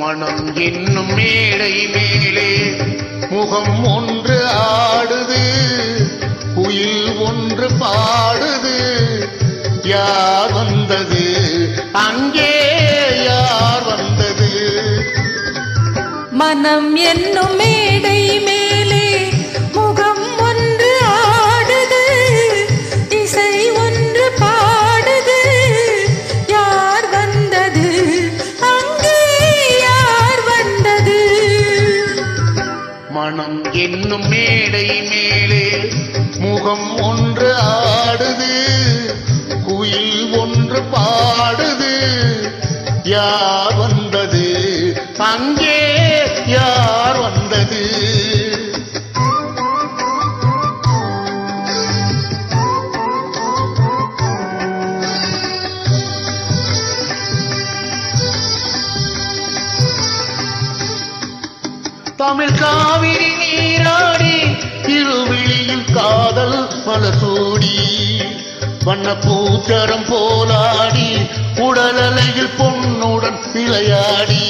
மனம் என்னும் மேடை மேலே முகம் ஒன்று ஆடுது, குயில் ஒன்று பாடுது. யார் வந்தது அங்கே, யார் வந்தது? மனம் என்னும் மேடை மேலே முகம் ஒன்று ஆடுது, இசை ஒன்று பாடுது. யார் வந்தது அங்கே, யார் வந்தது? மனம் என்னும் மேடை மேலே முகம் ஒன்று ஆடுது, குயில் ஒன்று பாடுது. யார் வந்தது அங்கே, யார் வந்தது? தமிழ் காவிரி நீராடி திருவிழியில் காதல் மலசூடி, வண்ண பூச்சரம் போலாடி உடலலையில் பொன்னுடன் விளையாடி.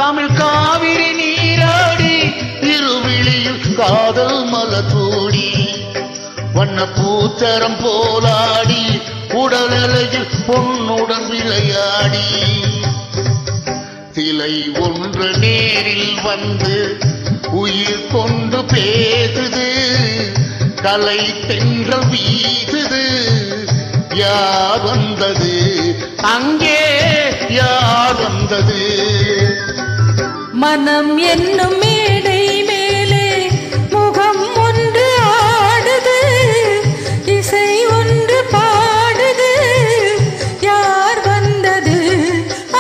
தமிழ் காவிரி நீராடி திருவிழியில் காதல் மலசூடி, வண்ண பூச்சரம் போலாடி உடலலையில் பொன்னுடன் விளையாடி. சிலை ஒன்று நேரில் வந்து உயிர் கொண்டு பேசுது, கலை தென்றல் வீசுது. யார் வந்தது அங்கே, யார் வந்தது? மனம் என்னும் மேடை மேலே முகம் ஒன்று ஆடுது, இசை ஒன்று பாடுது. யார் வந்தது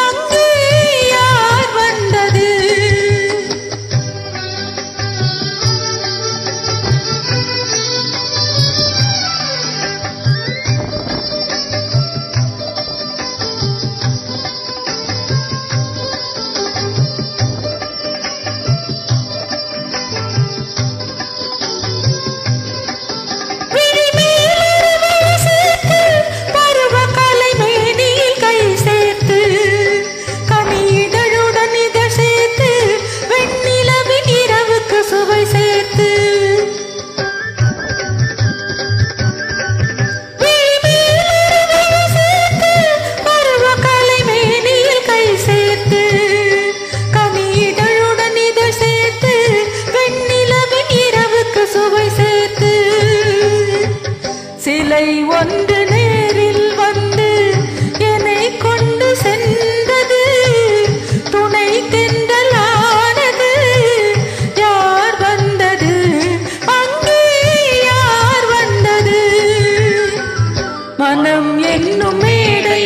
அங்கே, யார் வந்தது? சிலை ஒன்று நேரில் வந்து என்னை கொண்டு சென்றது, துணை தென்றலானது. யார் வந்தது அங்கே, யார் வந்தது? மனம் என்னும் மேடை